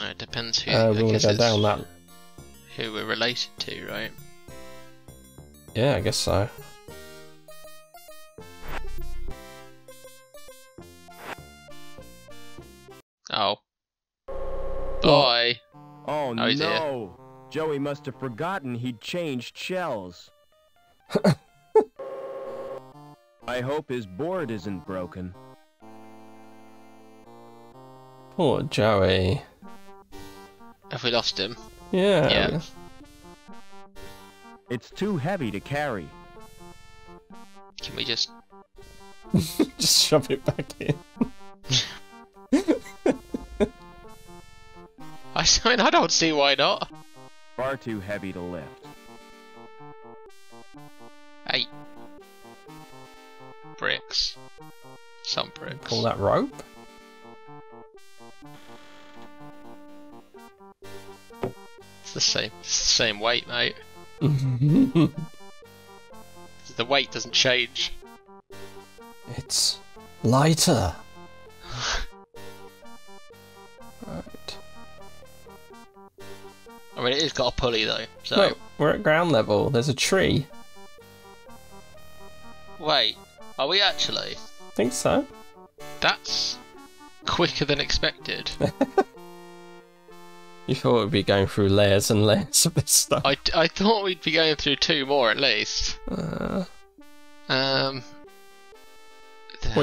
It depends who. We want to go down that. Who we're related to, right? Yeah, I guess so. Oh. Bye. Oh no! Dear. Joey must have forgotten he'd changed shells. I hope his board isn't broken. Poor Joey. Have we lost him? Yeah. Yeah. It's too heavy to carry. Can we just... Just shove it back in. I mean, I don't see why not. Far too heavy to lift. Hey. Bricks. Some bricks. Call that rope? It's the same weight, mate. The weight doesn't change. It's lighter. Right. I mean, it has got a pulley though, so... Look, we're at ground level. There's a tree. Wait, are we actually? I think so. That's quicker than expected. You thought we'd be going through layers and layers of this stuff. I thought we'd be going through 2 more at least. What are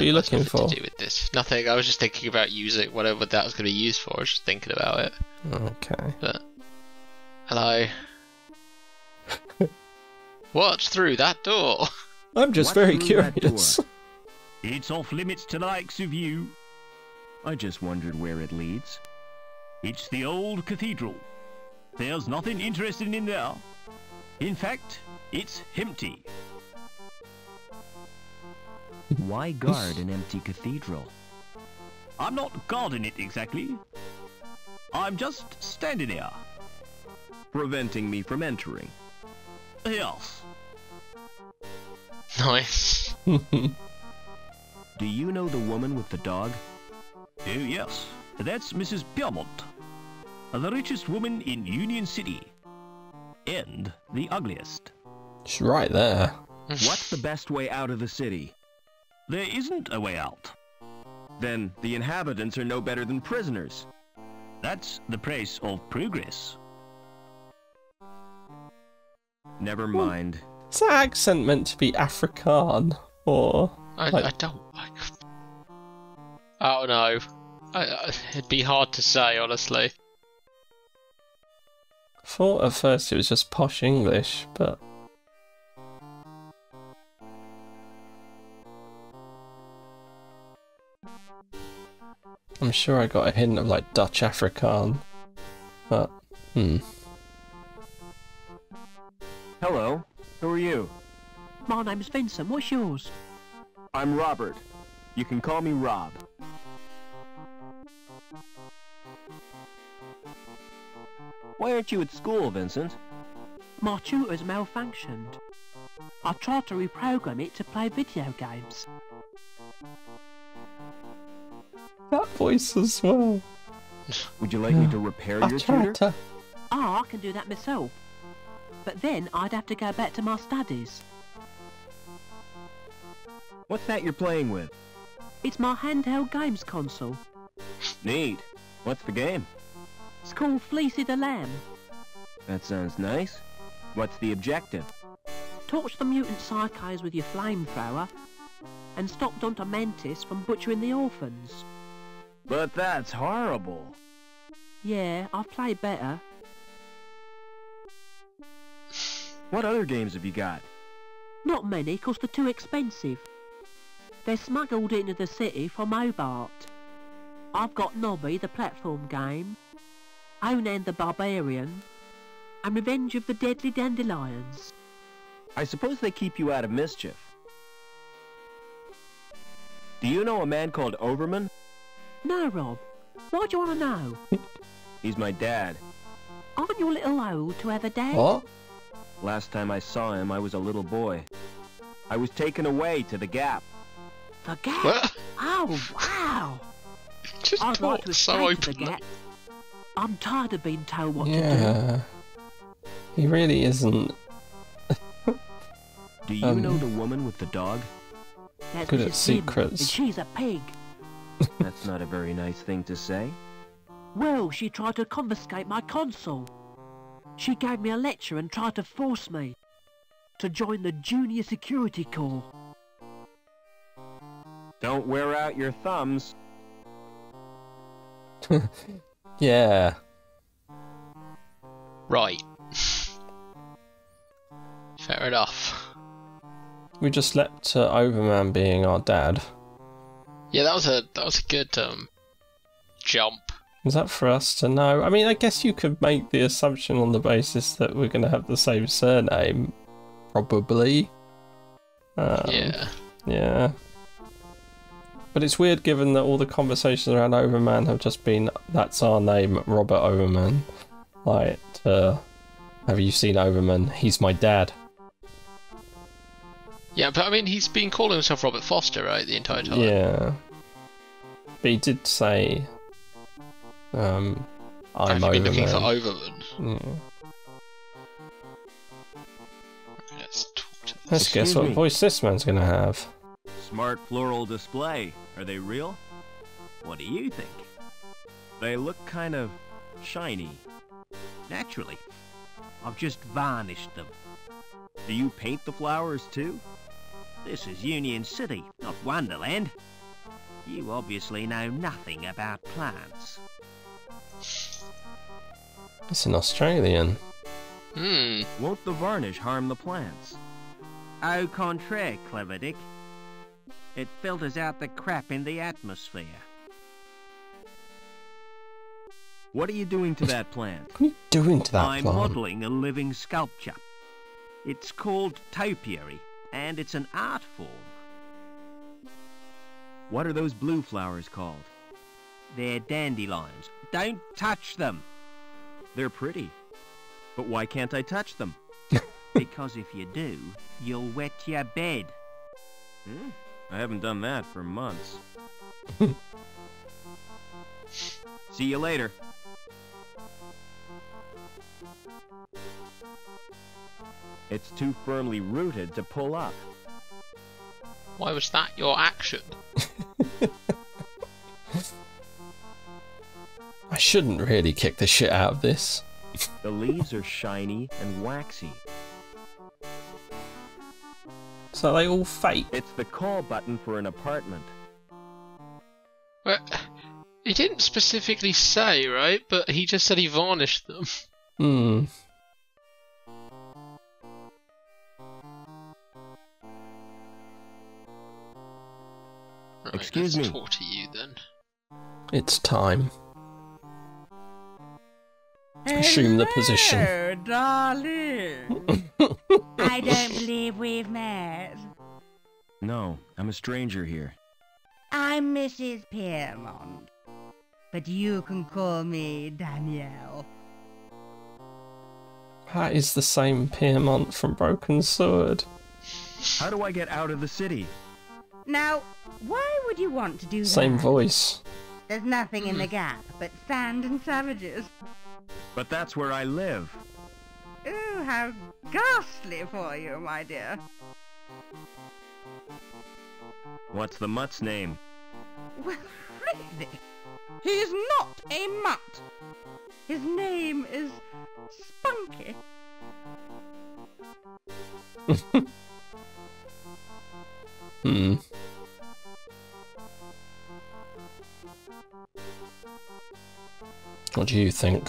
you looking nothing for? To do with this. Nothing. I was just thinking about using whatever that was going to be used for. I was just thinking about it. Okay. But hello. What's through that door? I'm just What's very through that curious. door? It's off limits to the likes of you. I just wondered where it leads. It's the old cathedral. There's nothing interesting in there. In fact, it's empty. Why guard an empty cathedral? I'm not guarding it exactly. I'm just standing here. Preventing me from entering. Yes. Nice. Do you know the woman with the dog? Oh yes, that's Mrs. Piermont, the richest woman in Union City. And the ugliest. She's right there. What's the best way out of the city? There isn't a way out. Then the inhabitants are no better than prisoners. That's the price of progress. Never mind. Is that accent meant to be Afrikaan? Or... I don't. Oh no. It'd be hard to say, honestly. I thought at first it was just posh English, but... I'm sure I got a hint of like Dutch Afrikaan. But, Hello, who are you? My name's Vincent. What's yours? I'm Robert. You can call me Rob. Why aren't you at school, Vincent? My tutor's malfunctioned. I've tried to reprogram it to play video games. that voice as well. Would you like me to repair I your tried tutor? to... Oh, I can do that myself. But then I'd have to go back to my studies. What's that you're playing with? It's my handheld games console. Neat. What's the game? It's called Fleecy the Lamb. That sounds nice. What's the objective? Torch the mutant psychos with your flamethrower and stop Dr. Mantis from butchering the orphans. But that's horrible. Yeah, I've played better. What other games have you got? Not many, 'cause they're too expensive. They're smuggled into the city from Hobart. I've got Nobby, the platform game, Onan the Barbarian, and Revenge of the Deadly Dandelions. I suppose they keep you out of mischief. Do you know a man called Overman? No, Rob. Why do you want to know? He's my dad. Aren't you a little old to have a dad? What? Last time I saw him, I was a little boy. I was taken away to the Gap. The Gap? What? Oh, wow. Just I'd like talk to so escape to the openly. Gap. I'm tired of being told what to Yeah. He really isn't Do you know the woman with the dog? do. That's good Mrs. at Sim, secrets. and she's a pig. That's not a very nice thing to say. Well, she tried to confiscate my console. She gave me a lecture and tried to force me to join the Junior Security Corps. Don't wear out your thumbs. Yeah. Right. Fair enough. We just leapt to Overman being our dad. Yeah, that was a good jump. Is that for us to know? I mean, I guess you could make the assumption on the basis that we're going to have the same surname. Probably. Yeah. Yeah. But it's weird given that all the conversations around Overman have just been, that's our name, Robert Overman. Like, have you seen Overman? He's my dad. Yeah, but I mean, he's been calling himself Robert Foster, right, the entire time. Yeah. But he did say, I'm Have you Overman. been looking for Overman? Yeah. Let's talk to this. Let's guess Excuse what me. voice this man's going to have. Smart floral display. Are they real? What do you think? They look kind of shiny. Naturally. I've just varnished them. Do you paint the flowers too? This is Union City, not Wonderland. You obviously know nothing about plants. It's an Australian. Hmm. Won't the varnish harm the plants? Au contraire, Clever Dick. It filters out the crap in the atmosphere. What are you doing to that plant? What are you doing to that I'm plant? modelling a living sculpture. It's called topiary, and it's an art form. What are those blue flowers called? They're dandelions. Don't touch them, They're pretty. But why can't I touch them? because if you do, you'll wet your bed. I haven't done that for months. See you later. It's too firmly rooted to pull up. Why was that your action? I shouldn't really kick the shit out of this. The leaves are shiny and waxy. So they all fake. It's the call button for an apartment. Well, he didn't specifically say, right? But he just said he varnished them. Hmm. Right, Excuse let's me. talk to you then. It's time. Assume the position. Hello, darling. I don't believe we've met. No, I'm a stranger here. I'm Mrs. Piermont, but you can call me Danielle. That is the same Piermont from Broken Sword. How do I get out of the city? Now, why would you want to do that? Same voice. There's nothing in the Gap but sand and savages. But that's where I live. Ooh, how ghastly for you, my dear. What's the mutt's name? Well, really? He's not a mutt. His name is Spunky. Hmm. What do you think?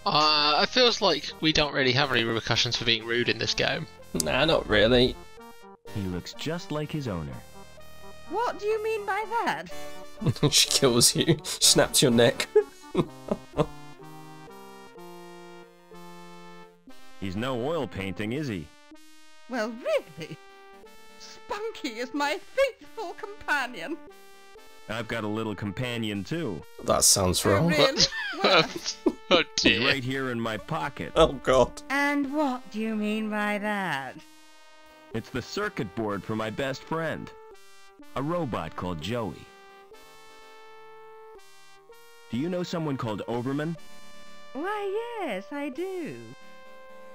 It feels like we don't really have any repercussions for being rude in this game. Nah, not really. He looks just like his owner. What do you mean by that? She kills you, snaps your neck. He's no oil painting, is he? Well, really? Spunky is my faithful companion. I've got a little companion too. That sounds Oh, wrong. really? Well, Oh It's dear. right here in my pocket. Oh god. And what do you mean by that? It's the circuit board for my best friend. A robot called Joey. Do you know someone called Overman? Why, yes, I do.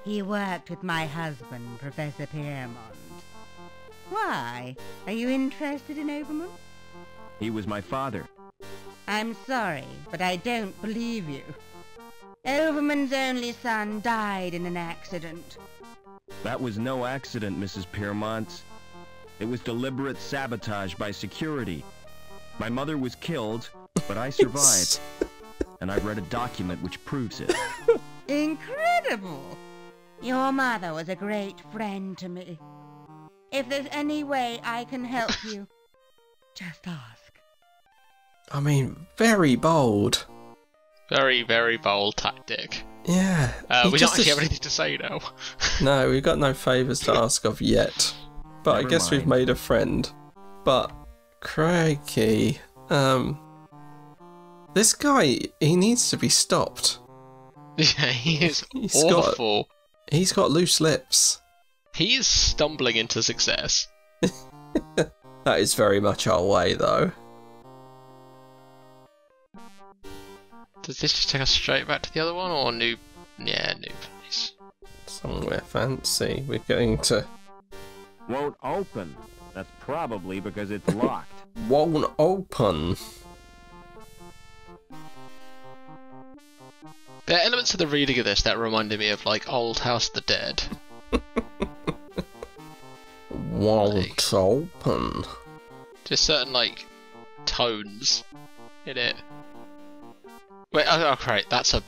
He worked with my husband, Professor Piermont. Why? Are you interested in Overman? He was my father. I'm sorry, but I don't believe you. Overman's only son died in an accident. That was no accident, Mrs. Piermont. It was deliberate sabotage by security. My mother was killed, but I survived. And I've read a document which proves it. Incredible! Your mother was a great friend to me. If there's any way I can help you, just ask. I mean, very bold. Very, very bold tactic. Yeah. We don't actually have anything to say now. No, we've got no favours to ask of yet. But I Never guess we've mind. made a friend. But, crikey. This guy, he needs to be stopped. Yeah, he is He's awful. He's got loose lips. He is stumbling into success. That is very much our way, though. Does this just take us straight back to the other one, or new? Yeah, new place. Somewhere fancy. We're going to... Won't open. That's probably because it's locked. Won't open. There are elements of the reading of this that reminded me of like Old House of the Dead. Won't open. Just certain like tones in it. Wait, oh great, that's a...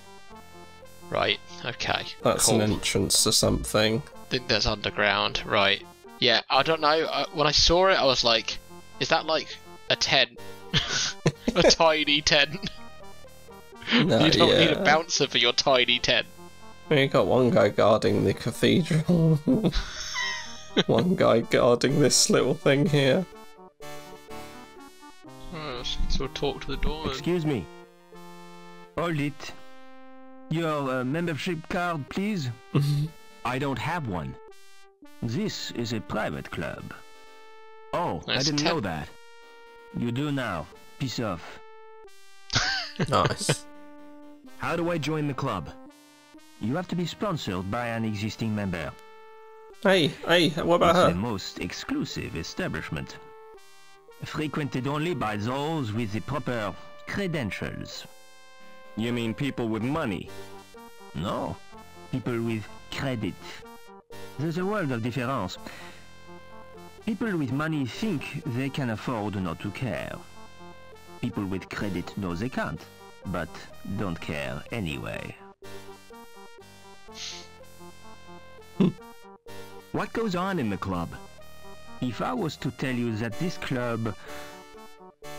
Right, okay. That's cool. an entrance to something. I think that's underground, right. Yeah, I don't know, when I saw it I was like, is that like a tent? A tiny tent? No, You don't need yeah. a bouncer for your tiny tent. You got one guy guarding the cathedral. One guy guarding this little thing here. Oh, so we'll talk to the doorman. Excuse me. Hold it. Your membership card, please. I don't have one. This is a private club. Oh, I Nice didn't tip. know that. You do now. Peace off. Nice. How do I join the club? You have to be sponsored by an existing member. Hey, what about It's the her? most exclusive establishment. Frequented only by those with the proper credentials. You mean people with money? No, people with credit. There's a world of difference. People with money think they can afford not to care. People with credit know they can't, but don't care anyway. What goes on in the club? If I was to tell you that this club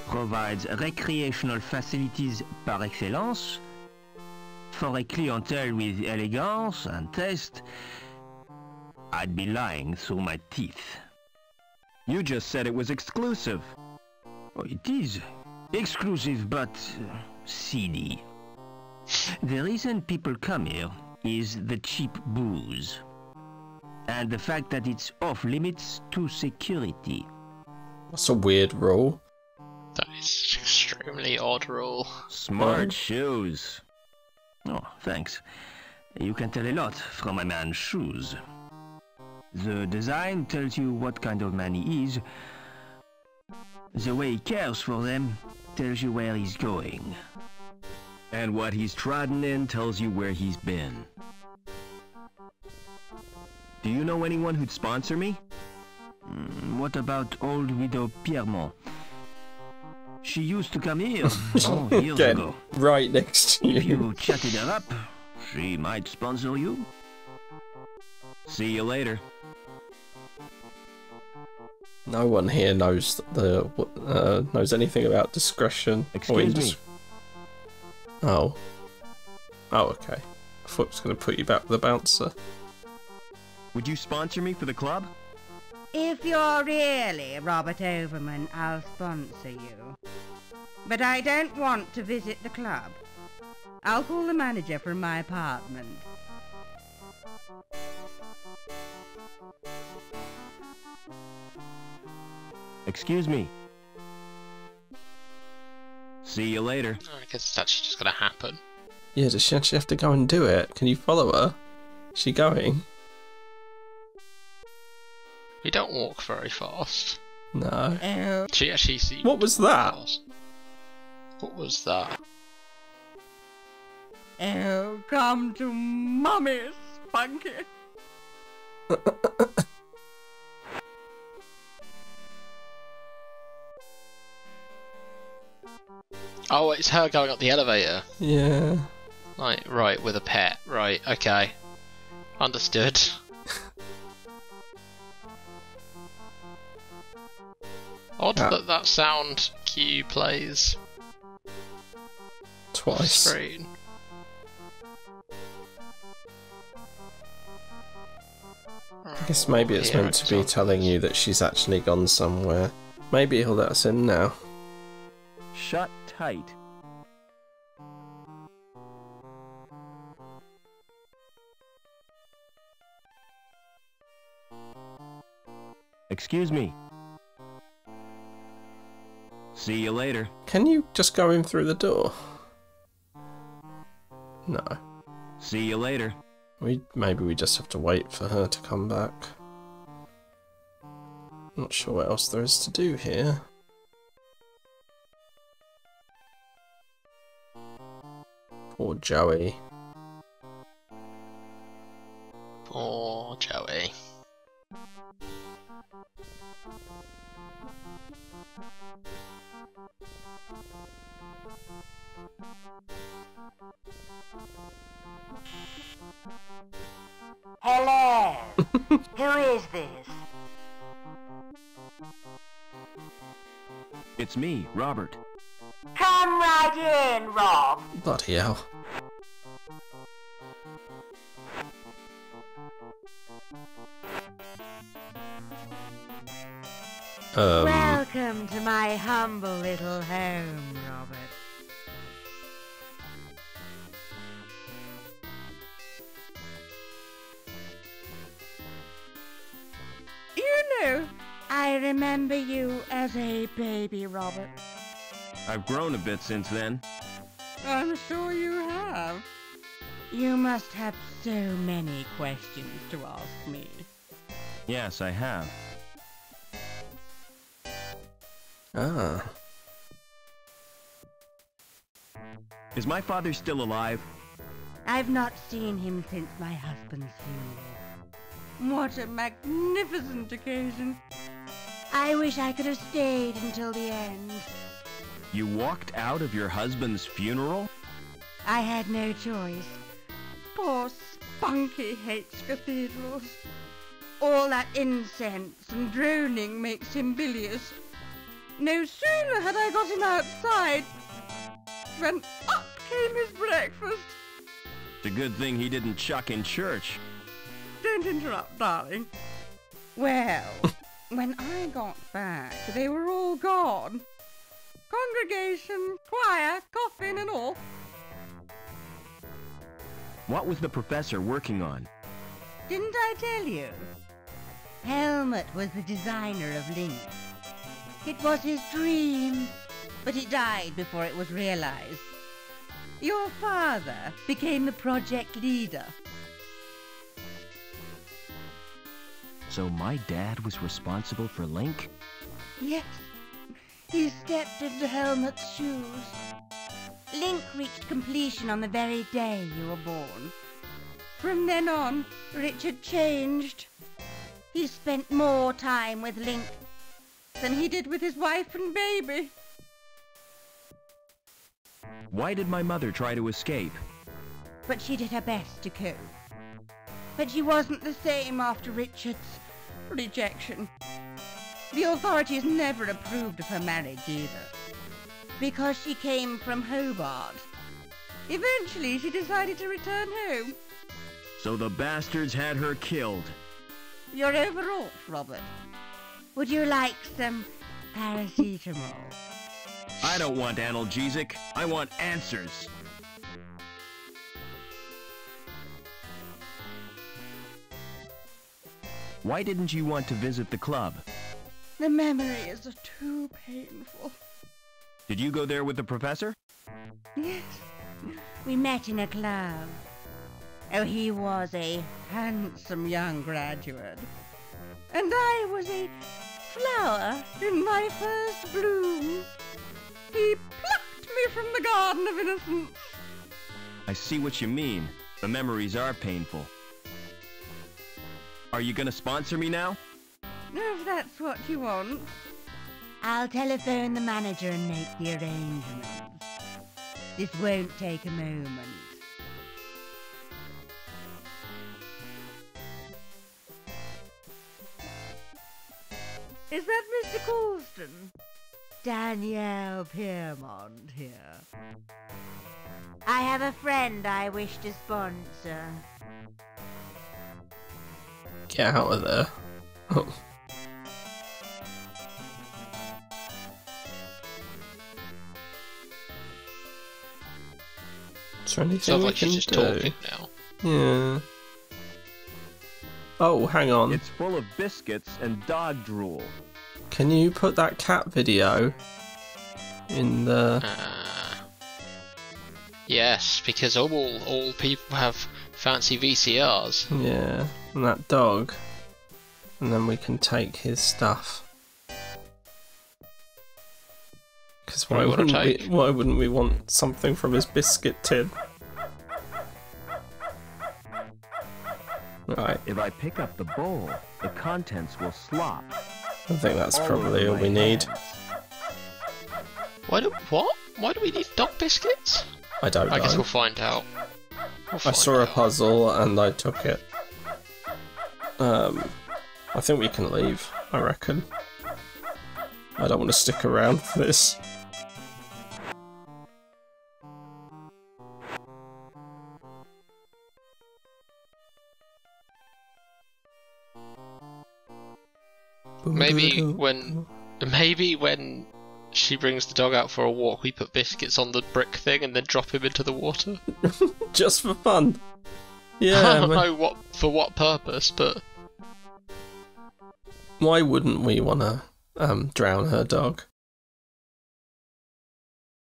provides recreational facilities par excellence for a clientele with elegance and taste, I'd be lying through my teeth. You just said it was exclusive. Oh, it is exclusive but seedy. The reason people come here is the cheap booze and the fact that it's off limits to security. That's a weird rule. That is extremely odd rule. Smart shoes. Oh, thanks. You can tell a lot from a man's shoes. The design tells you what kind of man he is. The way he cares for them tells you where he's going. And what he's trodden in tells you where he's been. Do you know anyone who'd sponsor me? What about old widow Piermont? She used to come here years Again, ago. right next to If you. you chatted her up, she might sponsor you. See you later. No one here knows knows anything about discretion. Excuse me. Oh. Oh, okay. I thought it was going to put you back with the bouncer. Would you sponsor me for the club? If you're really Robert Overman, I'll sponsor you. But I don't want to visit the club. I'll call the manager from my apartment. Excuse me. See you later. I guess it's actually just gonna happen. Yeah, does she actually have to go and do it? Can you follow her? Is she going? We don't walk very fast. No. Oh, She actually seems. What was that? fast. What was that? oh, come to Mummy, Spunky. Oh, it's her going up the elevator. Yeah. Right, with a pet. Right, okay. Understood. Odd Yeah. that sound cue plays Twice. screen. I guess maybe it's Here meant to be it's telling you that she's actually gone somewhere. Maybe he'll let us in now. Shut tight. Excuse me. See you later. Can you just go in through the door? No. See you later. Maybe we just have to wait for her to come back. Not sure what else there is to do here. Poor Joey. Poor Joey. Hello. Who is this? It's me, Robert. Come right in, Rob. Bloody hell. Welcome to my humble little home, Robert. You know, I remember you as a baby, Robert. I've grown a bit since then. I'm sure you have. You must have so many questions to ask me. Yes, I have. Ah. Is my father still alive? I've not seen him since my husband's funeral. What a magnificent occasion. I wish I could have stayed until the end. You walked out of your husband's funeral? I had no choice. Poor Spunky hates cathedrals. All that incense and droning makes him bilious. No sooner had I got him outside when up came his breakfast. It's a good thing he didn't chuck in church. Don't interrupt, darling. Well, when I got back, they were all gone. Congregation, choir, coffin and all. What was the professor working on? Didn't I tell you? Helmut was the designer of Link. It was his dream, but he died before it was realized. Your father became the project leader. So my dad was responsible for Link? Yes, he stepped into Helmut's shoes. Link reached completion on the very day you were born. From then on, Richard changed. He spent more time with Link than he did with his wife and baby. Why did my mother try to escape? But she did her best to cope. But she wasn't the same after Richard's rejection. The authorities never approved of her marriage either, because she came from Hobart. Eventually, she decided to return home. So the bastards had her killed. You're overwrought, Robert. Would you like some paracetamol? I don't want analgesic. I want answers. Why didn't you want to visit the club? The memories are too painful. Did you go there with the professor? Yes, we met in a club. Oh, he was a handsome young graduate. And I was a flower in my first bloom. He plucked me from the garden of innocence. I see what you mean. The memories are painful. Are you gonna sponsor me now? If that's what you want. I'll telephone the manager and make the arrangements. This won't take a moment. Is that Mr. Colston? Danielle Piermont here. I have a friend I wish to sponsor. Get out of there. Oh. Is there anything Sounds we like she's can just do? talking now. Yeah. Oh, hang on. It's full of biscuits and dog drool. Can you put that cat video in the... Yes, because all people have fancy VCRs. Yeah, and that dog. And then we can take his stuff. Because What do you wanna take? why wouldn't we want something from his biscuit tin? Right, If I pick up the bowl, the contents will slop. I think that's all probably over all my we need. hands. Why do we need dog biscuits? I don't know. I guess we'll find out. I saw a puzzle and I took it. I think we can leave, I reckon. I don't want to stick around for this. Maybe when she brings the dog out for a walk, we put biscuits on the brick thing and then drop him into the water. Just for fun. I Yeah, don't know for what purpose, but why wouldn't we want to drown her dog?